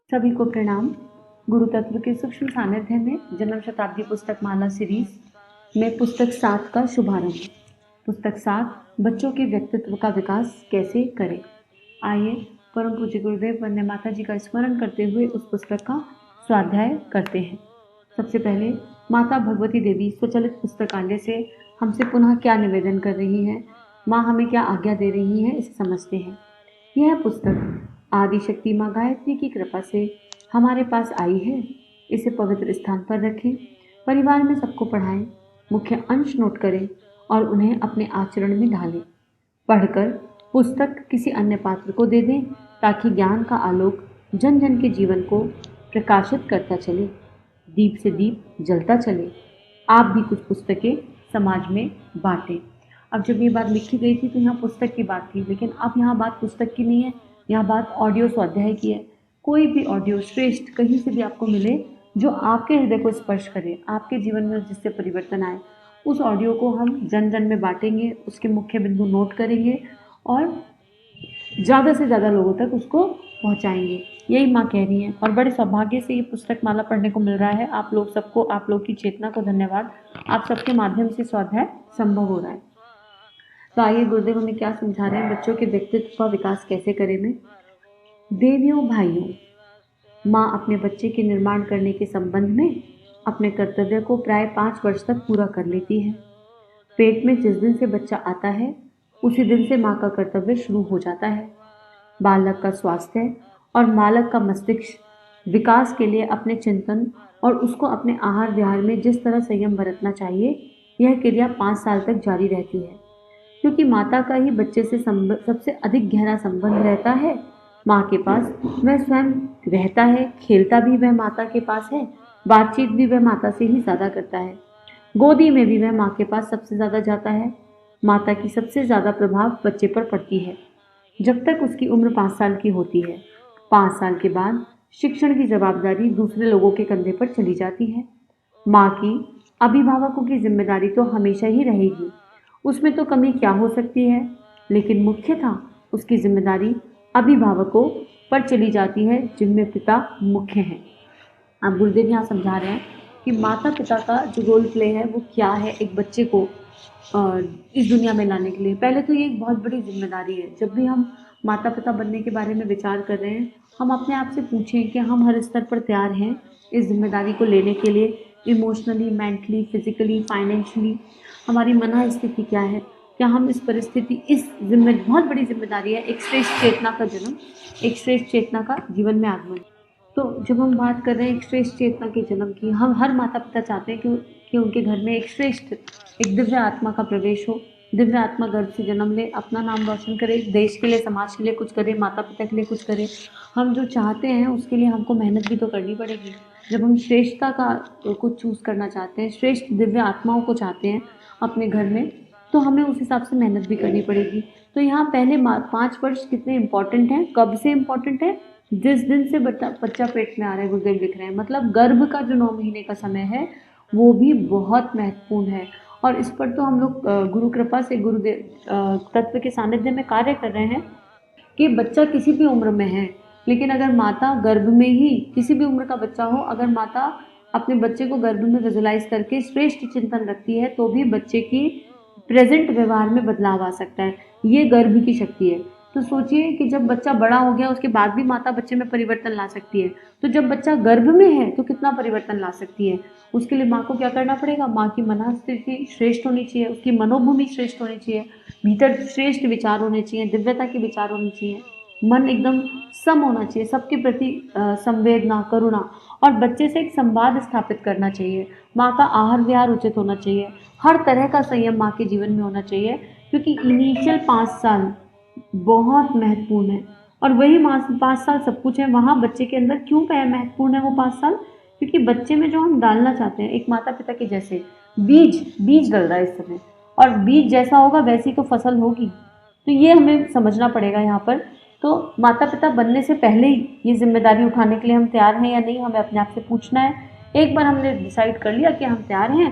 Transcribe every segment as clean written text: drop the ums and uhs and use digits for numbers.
सभी को प्रणाम। गुरु तत्व के सूक्ष्म सानिध्य में जन्म शताब्दी पुस्तक माला सीरीज में पुस्तक 7 का शुभारंभ। पुस्तक 7 बच्चों के व्यक्तित्व का विकास कैसे करें। आइए परम पूज्य गुरुदेव वंदे माता जी का स्मरण करते हुए उस पुस्तक का स्वाध्याय करते हैं। सबसे पहले माता भगवती देवी स्वचलित पुस्तकालय से हमसे पुनः क्या निवेदन कर रही है, माँ हमें क्या आज्ञा दे रही है, इसे समझते हैं। यह पुस्तक आदिशक्ति माँ गायत्री की कृपा से हमारे पास आई है। इसे पवित्र स्थान पर रखें, परिवार में सबको पढ़ाएं, मुख्य अंश नोट करें और उन्हें अपने आचरण में ढालें। पढ़कर पुस्तक किसी अन्य पात्र को दे दें ताकि ज्ञान का आलोक जन जन के जीवन को प्रकाशित करता चले, दीप से दीप जलता चले। आप भी कुछ पुस्तकें समाज में बांटें। अब जब ये बात लिखी गई थी तो यहाँ पुस्तक की बात थी, लेकिन अब यहाँ बात पुस्तक की नहीं है, यहाँ बात ऑडियो स्वाध्याय की है। कोई भी ऑडियो श्रेष्ठ कहीं से भी आपको मिले जो आपके हृदय को स्पर्श करे, आपके जीवन में जिससे परिवर्तन आए, उस ऑडियो को हम जन जन में बांटेंगे, उसके मुख्य बिंदु नोट करेंगे और ज़्यादा से ज़्यादा लोगों तक उसको पहुंचाएंगे। यही माँ कह रही हैं और बड़े सौभाग्य से ये पुस्तक माला पढ़ने को मिल रहा है। आप लोग सबको, आप लोग की चेतना को धन्यवाद। आप सबके माध्यम से स्वाध्याय संभव हो रहा है। तो आइए गुरुदेव हमें क्या समझा रहे हैं, बच्चों के व्यक्तित्व का विकास कैसे करें में। देवियों भाइयों, माँ अपने बच्चे के निर्माण करने के संबंध में अपने कर्तव्य को प्राय 5 वर्ष तक पूरा कर लेती है। पेट में जिस दिन से बच्चा आता है उसी दिन से माँ का कर्तव्य शुरू हो जाता है। बालक का स्वास्थ्य और बालक का मस्तिष्क विकास के लिए अपने चिंतन और उसको अपने आहार विहार में जिस तरह संयम बरतना चाहिए, यह क्रिया 5 साल तक जारी रहती है। क्योंकि माता का ही बच्चे से सबसे अधिक गहरा संबंध रहता है। माँ के पास वह स्वयं रहता है, खेलता भी वह माता के पास है, बातचीत भी वह माता से ही ज़्यादा करता है, गोदी में भी वह माँ के पास सबसे ज़्यादा जाता है। माता की सबसे ज़्यादा प्रभाव बच्चे पर पड़ती है जब तक उसकी उम्र 5 साल की होती है। 5 साल के बाद शिक्षण की जवाबदारी दूसरे लोगों के कंधे पर चली जाती है। माँ की अभिभावकों की जिम्मेदारी तो हमेशा ही रहेगी, उसमें तो कमी क्या हो सकती है, लेकिन मुख्यतः उसकी जिम्मेदारी अभिभावकों पर चली जाती है जिनमें पिता मुख्य हैं। अब गुरुदेव यहाँ समझा रहे हैं कि माता पिता का जो रोल प्ले है वो क्या है एक बच्चे को इस दुनिया में लाने के लिए। पहले तो ये एक बहुत बड़ी जिम्मेदारी है। जब भी हम माता पिता बनने के बारे में विचार कर रहे हैं, हम अपने आप से पूछें कि हम हर स्तर पर तैयार हैं इस जिम्मेदारी को लेने के लिए। इमोशनली, मेंटली, फिजिकली, फाइनेंशियली हमारी मन स्थिति क्या है, क्या हम इस परिस्थिति, बहुत बड़ी जिम्मेदारी है एक श्रेष्ठ चेतना का जन्म, एक श्रेष्ठ चेतना का जीवन में आगमन। तो जब हम बात कर रहे हैं एक श्रेष्ठ चेतना के जन्म की, हम हर माता पिता चाहते हैं कि उनके घर में एक श्रेष्ठ, एक दिव्य आत्मा का प्रवेश हो, दिव्य आत्मा गर्भ से जन्म ले, अपना नाम रोशन करे, देश के लिए, समाज के लिए कुछ करे, माता पिता के लिए कुछ करे। हम जो चाहते हैं उसके लिए हमको मेहनत भी तो करनी पड़ेगी। जब हम श्रेष्ठता का कुछ चूज़ करना चाहते हैं, श्रेष्ठ दिव्य आत्माओं को चाहते हैं अपने घर में, तो हमें उस हिसाब से मेहनत भी करनी पड़ेगी। तो यहाँ पहले 5 वर्ष कितने इम्पॉर्टेंट हैं, कब से इम्पॉर्टेंट है, जिस दिन से बच्चा पेट में आ रहा है। गुरुदेव लिख रहे हैं मतलब गर्भ का जो 9 महीने का समय है वो भी बहुत महत्वपूर्ण है। और इस पर तो हम लोग गुरु कृपा से, गुरुदेव तत्व के सानिध्य में कार्य कर रहे हैं कि बच्चा किसी भी उम्र में है, लेकिन अगर माता गर्भ में ही, किसी भी उम्र का बच्चा हो, अगर माता अपने बच्चे को गर्भ में विजुलाइज करके श्रेष्ठ चिंतन रखती है तो भी बच्चे की प्रेजेंट व्यवहार में बदलाव आ सकता है। ये गर्भ की शक्ति है। तो सोचिए कि जब बच्चा बड़ा हो गया उसके बाद भी माता बच्चे में परिवर्तन ला सकती है, तो जब बच्चा गर्भ में है तो कितना परिवर्तन ला सकती है। उसके लिए माँ को क्या करना पड़ेगा, माँ की मनस्थिति श्रेष्ठ होनी चाहिए, उसकी मनोभूमि श्रेष्ठ होनी चाहिए, भीतर श्रेष्ठ विचार होने चाहिए, दिव्यता के विचार होने चाहिए, मन एकदम सम होना चाहिए, सबके प्रति संवेदना, करुणा, और बच्चे से एक संवाद स्थापित करना चाहिए। माँ का आहार विहार उचित होना चाहिए, हर तरह का संयम माँ के जीवन में होना चाहिए, क्योंकि इनिशियल 5 साल बहुत महत्वपूर्ण है। और वही 5 साल सब कुछ है। वहाँ बच्चे के अंदर क्यों महत्वपूर्ण है वो 5 साल, क्योंकि बच्चे में जो हम डालना चाहते हैं, एक माता पिता के जैसे बीज डल रहा है इस समय, और बीज जैसा होगा वैसी तो फसल होगी। तो ये हमें समझना पड़ेगा यहाँ पर। तो माता पिता बनने से पहले ही ये जिम्मेदारी उठाने के लिए हम तैयार हैं या नहीं, हमें अपने आप से पूछना है। एक बार हमने डिसाइड कर लिया कि हम तैयार हैं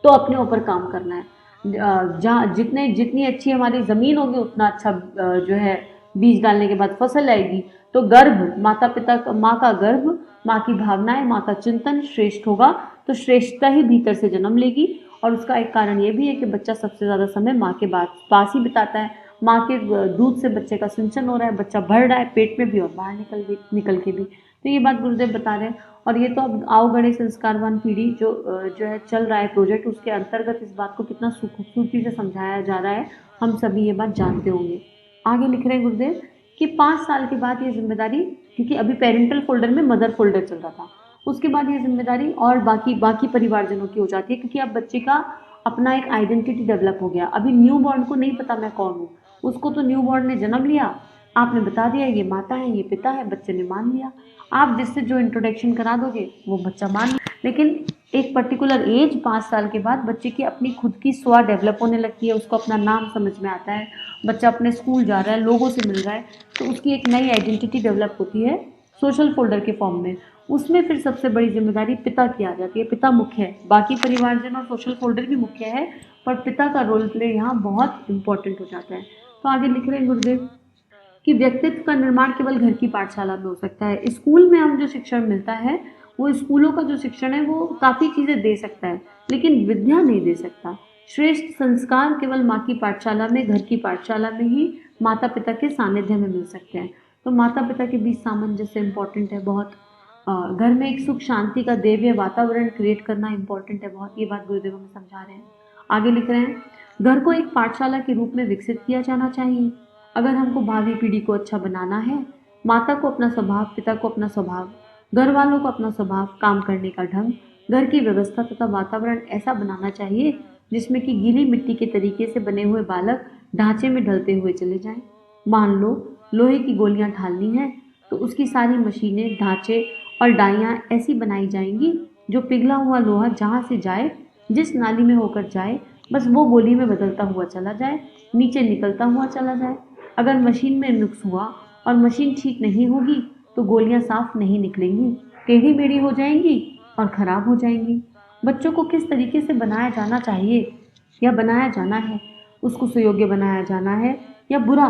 तो अपने ऊपर काम करना है। जहाँ जितनी अच्छी हमारी ज़मीन होगी उतना अच्छा जो है बीज डालने के बाद फसल आएगी। तो गर्भ, माता पिता का, माँ का गर्भ, माँ की भावनाएं, माँ का चिंतन श्रेष्ठ होगा तो श्रेष्ठता ही भीतर से जन्म लेगी। और उसका एक कारण ये भी है कि बच्चा सबसे ज़्यादा समय माँ के पास ही बिताता है। माँ के दूध से बच्चे का सिंचन हो रहा है, बच्चा बढ़ रहा है पेट में भी और बाहर निकल के भी। तो ये बात गुरुदेव बता रहे हैं। और ये तो अब आओ गढ़े संस्कारवान पीढ़ी जो है चल रहा है प्रोजेक्ट, उसके अंतर्गत इस बात को कितना खूबसूरती से समझाया जा रहा है, हम सभी ये बात जानते होंगे। आगे लिख रहे हैं गुरुदेव कि 5 साल के बाद ये जिम्मेदारी, क्योंकि अभी पेरेंटल फोल्डर में मदर फोल्डर चल रहा था, उसके बाद ये जिम्मेदारी और बाकी परिवारजनों की हो जाती है, क्योंकि अब बच्चे का अपना एक आइडेंटिटी डेवलप हो गया। अभी न्यू बॉर्न को नहीं पता मैं कौन हूँ, उसको तो न्यू बॉर्न ने जन्म लिया, आपने बता दिया ये माता है ये पिता है, बच्चे ने मान लिया। आप जिससे जो इंट्रोडक्शन करा दोगे वो बच्चा मान लिया। लेकिन एक पर्टिकुलर एज 5 साल के बाद बच्चे की अपनी खुद की स्व डेवलप होने लगती है, उसको अपना नाम समझ में आता है, बच्चा अपने स्कूल जा रहा है, लोगों से मिल रहा है, तो उसकी एक नई आइडेंटिटी डेवलप होती है सोशल फोल्डर के फॉर्म में। उसमें फिर सबसे बड़ी जिम्मेदारी पिता की आ जाती है। पिता मुख्य है, बाकी परिवारजन और सोशल फोल्डर भी मुख्य है, पर पिता का रोल प्ले यहाँ बहुत इंपॉर्टेंट हो जाता है। तो आगे लिख रहे हैं गुरुदेव कि व्यक्तित्व का निर्माण केवल घर की पाठशाला में हो सकता है। स्कूल में हम जो शिक्षण मिलता है, वो स्कूलों का जो शिक्षण है वो काफ़ी चीज़ें दे सकता है, लेकिन विद्या नहीं दे सकता। श्रेष्ठ संस्कार केवल माँ की पाठशाला में, घर की पाठशाला में ही माता पिता के सानिध्य में मिल सकते हैं। तो माता पिता के बीच सामंजस्य इम्पॉर्टेंट है बहुत। घर में एक सुख शांति का देव्य वातावरण क्रिएट करना इम्पॉर्टेंट है बहुत। ये बात गुरुदेव हमें समझा रहे हैं। आगे लिख रहे हैं, घर को एक पाठशाला के रूप में विकसित किया जाना चाहिए। अगर हमको भावी पीढ़ी को अच्छा बनाना है, माता को अपना स्वभाव, पिता को अपना स्वभाव, घर वालों को अपना स्वभाव, काम करने का ढंग, घर की व्यवस्था तथा वातावरण ऐसा बनाना चाहिए जिसमें कि गीली मिट्टी के तरीके से बने हुए बालक ढांचे में ढलते हुए चले जाएं। मान लो लोहे की गोलियां ढालनी है तो उसकी सारी मशीनें, ढांचे और डाइयाँ ऐसी बनाई जाएंगी जो पिघला हुआ लोहा जहाँ से जाए, जिस नाली में होकर जाए, बस वो गोली में बदलता हुआ चला जाए, नीचे निकलता हुआ चला जाए। अगर मशीन में नुक्स हुआ और मशीन ठीक नहीं होगी तो गोलियां साफ नहीं निकलेंगी, टेढ़ी मेढ़ी हो जाएंगी और ख़राब हो जाएंगी। बच्चों को किस तरीके से बनाया जाना चाहिए या बनाया जाना है, उसको सुयोग्य बनाया जाना है या बुरा,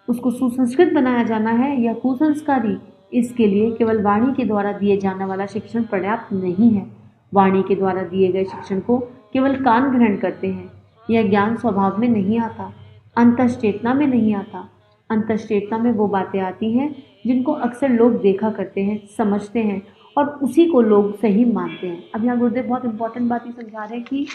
उसको सुसंस्कृत बनाया जाना है या कुसंस्कारी, इसके लिए केवल वाणी के द्वारा दिए जाने वाला शिक्षण पर्याप्त नहीं है। वाणी के द्वारा दिए गए शिक्षण को केवल कान ग्रहण करते हैं। यह ज्ञान स्वभाव में नहीं आता, अंतश्चेतना में नहीं आता। अंतश्चेतना में वो बातें आती हैं जिनको अक्सर लोग देखा करते हैं, समझते हैं और उसी को लोग सही मानते हैं। अब यहाँ गुरुदेव बहुत इंपॉर्टेंट बात ही समझा रहे हैं कि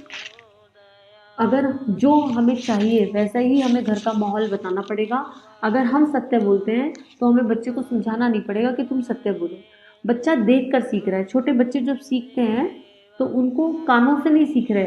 अगर जो हमें चाहिए वैसा ही हमें घर का माहौल बताना पड़ेगा। अगर हम सत्य बोलते हैं तो हमें बच्चे को समझाना नहीं पड़ेगा कि तुम सत्य बोलो। बच्चा देख कर सीख रहा है। छोटे बच्चे जब सीखते हैं तो उनको कानों से नहीं सीख रहे,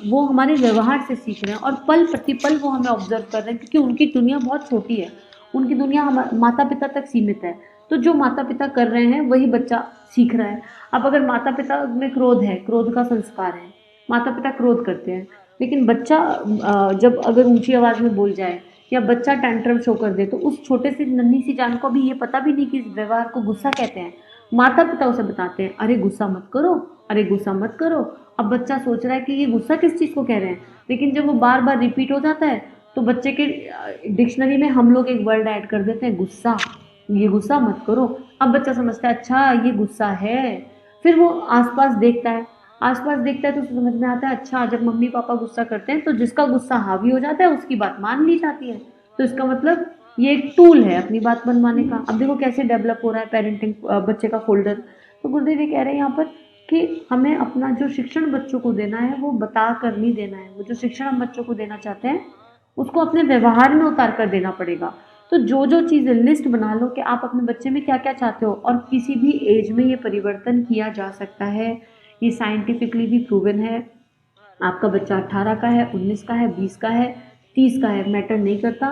वो हमारे व्यवहार से सीख रहे हैं और पल प्रतिपल वो हमें ऑब्जर्व कर रहे हैं, क्योंकि उनकी दुनिया बहुत छोटी है। उनकी दुनिया माता पिता तक सीमित है। तो जो माता पिता कर रहे हैं वही बच्चा सीख रहा है। अब अगर माता पिता में क्रोध है, क्रोध का संस्कार है, माता पिता क्रोध करते हैं, लेकिन बच्चा जब अगर ऊंची आवाज़ में बोल जाए या बच्चा टैंट्रम शो कर दे तो उस छोटे से नन्ही सी जान को भी ये पता भी नहीं कि इस व्यवहार को गुस्सा कहते हैं। माता पिता उसे बताते हैं, अरे गुस्सा मत करो, अरे गुस्सा मत करो। अब बच्चा सोच रहा है कि ये गुस्सा किस चीज़ को कह रहे हैं, लेकिन जब वो बार बार रिपीट हो जाता है तो बच्चे के डिक्शनरी में हम लोग एक वर्ड ऐड कर देते हैं, गुस्सा। ये गुस्सा मत करो। अब बच्चा समझता है अच्छा ये गुस्सा है। फिर वो आसपास देखता है, आसपास देखता है तो उसे समझ में आता है अच्छा जब मम्मी पापा गुस्सा करते हैं तो जिसका गुस्सा हावी हो जाता है उसकी बात मान ली जाती है। तो इसका मतलब ये एक टूल है अपनी बात मनवाने का। अब देखो कैसे डेवलप हो रहा है पेरेंटिंग, बच्चे का फोल्डर। तो गुरुदेव ये कह रहे हैं यहाँ पर कि हमें अपना जो शिक्षण बच्चों को देना है वो बता कर नहीं देना है। वो जो शिक्षण हम बच्चों को देना चाहते हैं उसको अपने व्यवहार में उतार कर देना पड़ेगा। तो जो जो चीज़ें लिस्ट बना लो कि आप अपने बच्चे में क्या क्या चाहते हो, और किसी भी एज में ये परिवर्तन किया जा सकता है। ये साइंटिफिकली भी प्रूवन है। आपका बच्चा 18 का है, 19 का है, 20 का है, 30 का है, मैटर नहीं करता।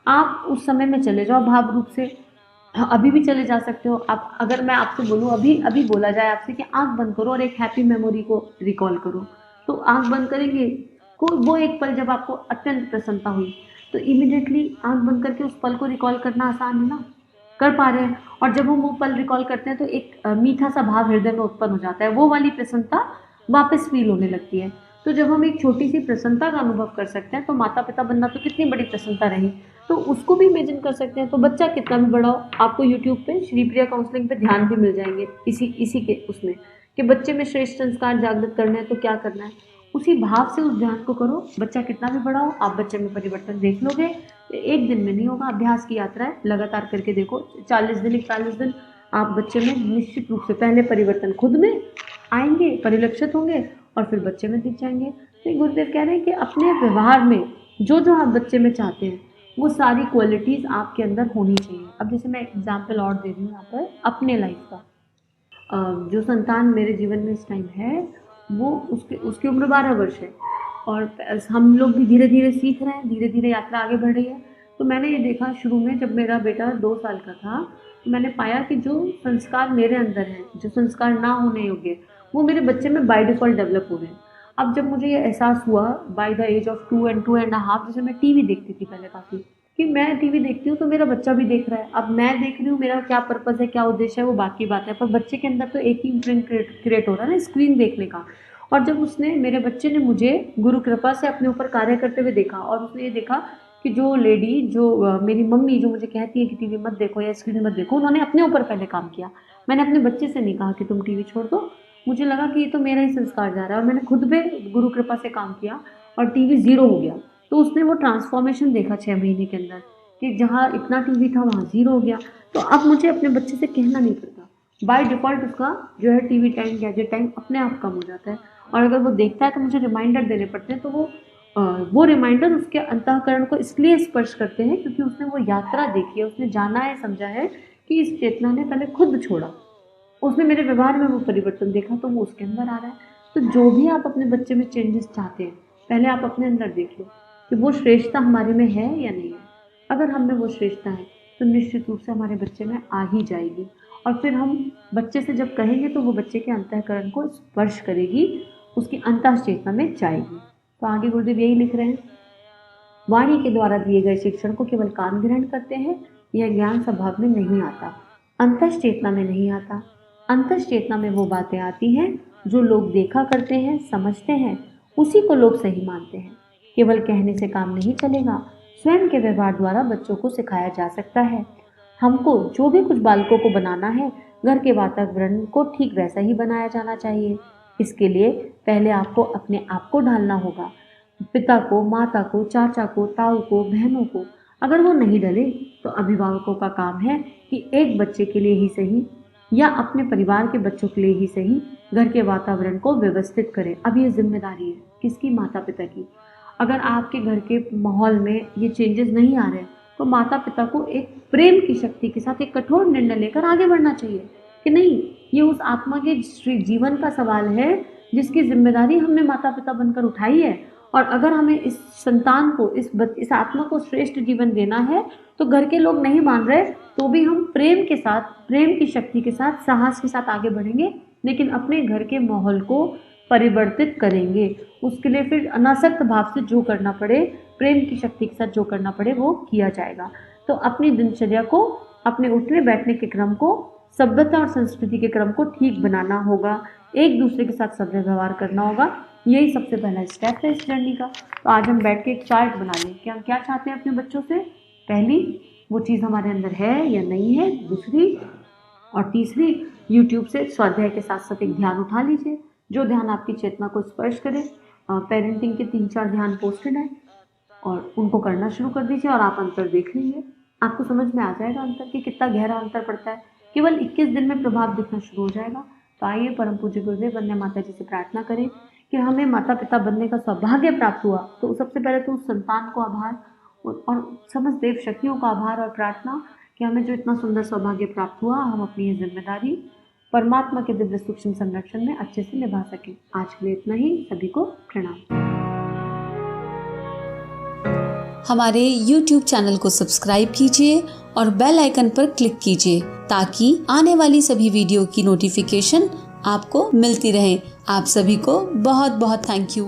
आप उस समय में चले जाओ भाव रूप से। अभी भी चले जा सकते हो आप। अगर मैं आपसे बोलूँ अभी अभी बोला जाए आपसे कि आंख बंद करो और एक हैप्पी मेमोरी को रिकॉल करो, तो आंख बंद करेंगे वो एक पल जब आपको अत्यंत प्रसन्नता हुई, तो इमीडिएटली आंख बंद करके उस पल को रिकॉल करना आसान है ना, कर पा रहे हैं। और जब हम वो पल रिकॉल करते हैं तो एक मीठा सा भाव हृदय में उत्पन्न हो जाता है, वो वाली प्रसन्नता वापस फील होने लगती है। तो जब हम एक छोटी सी प्रसन्नता का अनुभव कर सकते हैं तो माता पिता बनना तो कितनी बड़ी प्रसन्नता रही। तो तो उसको भी इमेजिन कर सकते हैं। तो बच्चा कितना भी बड़ा हो, आपको यूट्यूब पे श्रीप्रिया काउंसलिंग पे ध्यान भी मिल जाएंगे इसी के उसमें, कि बच्चे में श्रेष्ठ संस्कार जागृत करने हैं तो क्या करना है, उसी भाव से उस ध्यान को करो। बच्चा कितना भी बड़ा हो, आप बच्चे में परिवर्तन देख लोगे। एक दिन में नहीं होगा, अभ्यास की यात्रा है, लगातार करके देखो। 40 दिन 41 दिन आप बच्चे में निश्चित रूप से पहले परिवर्तन खुद में आएंगे, परिलक्षित होंगे, और फिर बच्चे में दिख जाएंगे। तो गुरुदेव कह रहे हैं कि अपने व्यवहार में जो जो आप बच्चे में चाहते हैं वो सारी क्वालिटीज़ आपके अंदर होनी चाहिए। अब जैसे मैं एग्जाम्पल और दे रही हूँ यहाँ पर अपने लाइफ का। जो संतान मेरे जीवन में इस टाइम है वो उसकी उम्र 12 वर्ष है, और हम लोग भी धीरे धीरे सीख रहे हैं, धीरे धीरे यात्रा आगे बढ़ रही है। तो मैंने ये देखा शुरू में, जब मेरा बेटा 2 साल का था, तो मैंने पाया कि जो संस्कार मेरे अंदर हैं, जो संस्कार ना होने योग्य, वो मेरे बच्चे में बाय डिफ़ॉल्ट डेवलप हो गए। अब जब मुझे ये एहसास हुआ by the age of 2 and 2.5, जैसे मैं टीवी देखती थी पहले काफ़ी, कि मैं टीवी देखती हूँ तो मेरा बच्चा भी देख रहा है। अब मैं देख रही हूँ, मेरा क्या पर्पज़ है, क्या उद्देश्य है, वो बाकी बात है, पर बच्चे के अंदर तो एक ही इम्प्रिंट क्रिएट हो रहा है ना, स्क्रीन देखने का। और जब मेरे बच्चे ने मुझे गुरु कृपा से अपने ऊपर कार्य करते हुए देखा, और उसने ये देखा कि जो लेडी, जो मेरी मम्मी जो मुझे कहती है कि टीवी मत देखो या स्क्रीन मत देखो, उन्होंने अपने ऊपर पहले काम किया। मैंने अपने बच्चे से नहीं कहा कि तुम टीवी छोड़ दो। मुझे लगा कि ये तो मेरा ही संस्कार जा रहा है, और मैंने खुद पे गुरु कृपा से काम किया और टीवी 0 हो गया। तो उसने वो ट्रांसफॉर्मेशन देखा 6 महीने के अंदर, कि जहाँ इतना टीवी था वहाँ 0 हो गया। तो अब मुझे अपने बच्चे से कहना नहीं पड़ता, बाय डिफ़ॉल्ट उसका जो है टीवी टाइम, गैजेट टाइम अपने आप कम हो जाता है। और अगर वो देखता है तो मुझे रिमाइंडर देने पड़ते हैं, तो वो रिमाइंडर उसके अंतःकरण को इसलिए स्पर्श करते हैं क्योंकि उसने वो यात्रा देखी है, उसने जाना है, समझा है कि इस चेतना ने पहले खुद छोड़ा, उसने मेरे व्यवहार में वो परिवर्तन देखा, तो वो उसके अंदर आ रहा है। तो जो भी आप अपने बच्चे में चेंजेस चाहते हैं, पहले आप अपने अंदर देख लो कि वो श्रेष्ठता हमारे में है या नहीं है। अगर हम में वो श्रेष्ठता है तो निश्चित रूप से हमारे बच्चे में आ ही जाएगी, और फिर हम बच्चे से जब कहेंगे तो वो बच्चे के अंतःकरण को स्पर्श करेगी, उसकी अंतः चेतना में जाएगी। तो आगे गुरुदेव यही लिख रहे हैं, वाणी के द्वारा दिए गए शिक्षण को केवल कान ग्रहण करते हैं, यह ज्ञान स्वभाव में नहीं आता, अंतः चेतना में नहीं आता। अंतः चेतना में वो बातें आती हैं जो लोग देखा करते हैं, समझते हैं, उसी को लोग सही मानते हैं। केवल कहने से काम नहीं चलेगा, स्वयं के व्यवहार द्वारा बच्चों को सिखाया जा सकता है। हमको जो भी कुछ बालकों को बनाना है, घर के वातावरण को ठीक वैसा ही बनाया जाना चाहिए। इसके लिए पहले आपको अपने आप को ढालना होगा, पिता को, माता को, चाचा को, ताऊ को, बहनों को। अगर वो नहीं डले तो अभिभावकों का काम है कि एक बच्चे के लिए ही सही या अपने परिवार के बच्चों के लिए ही सही घर के वातावरण को व्यवस्थित करें। अब ये जिम्मेदारी है किसकी? माता पिता की। अगर आपके घर के माहौल में ये चेंजेस नहीं आ रहे तो माता पिता को एक प्रेम की शक्ति के साथ एक कठोर निर्णय लेकर आगे बढ़ना चाहिए कि नहीं, ये उस आत्मा के जीवन का सवाल है जिसकी जिम्मेदारी हमने माता पिता बनकर उठाई है। और अगर हमें इस संतान को, इस आत्मा को श्रेष्ठ जीवन देना है तो घर के लोग नहीं मान रहे तो भी हम प्रेम के साथ, प्रेम की शक्ति के साथ, साहस के साथ आगे बढ़ेंगे, लेकिन अपने घर के माहौल को परिवर्तित करेंगे। उसके लिए फिर अनासक्त भाव से जो करना पड़े, प्रेम की शक्ति के साथ जो करना पड़े वो किया जाएगा। तो अपनी दिनचर्या को, अपने उठने बैठने के क्रम को, सभ्यता और संस्कृति के क्रम को ठीक बनाना होगा, एक दूसरे के साथ सभ्य व्यवहार करना होगा। यही सबसे पहला स्टेप है इस जर्नी का। तो आज हम बैठ के एक चार्ट बना लें कि हम क्या चाहते हैं अपने बच्चों से। पहली, वो चीज़ हमारे अंदर है या नहीं है। दूसरी और तीसरी, यूट्यूब से स्वाध्याय के साथ साथ एक ध्यान उठा लीजिए, जो ध्यान आपकी चेतना को स्पर्श करे। पेरेंटिंग के 3-4 ध्यान पोस्टेड हैं और उनको करना शुरू कर दीजिए और आप अंतर देख लीजिए। आपको समझ में आ जाएगा अंतर कि कितना गहरा अंतर पड़ता है। केवल 21 दिन में प्रभाव दिखना शुरू हो जाएगा। तो आइए परम पूज्य गुरुदेव वंदना माता जी से प्रार्थना करें कि हमें माता पिता बनने का सौभाग्य प्राप्त हुआ, तो सबसे पहले तो उस संतान को आभार और समस्त देव शक्तियों का आभार और प्रार्थना कि हमें जो इतना सुंदर सौभाग्य प्राप्त हुआ, हम अपनी ये जिम्मेदारी परमात्मा के दिव्य सूक्ष्म संरक्षण में अच्छे से निभा सकें। आज के लिए इतना ही। सभी को प्रणाम। हमारे YouTube चैनल को सब्सक्राइब कीजिए और बेल आइकन पर क्लिक कीजिए ताकि आने वाली सभी वीडियो की नोटिफिकेशन आपको मिलती रहे। आप सभी को बहुत बहुत थैंक यू।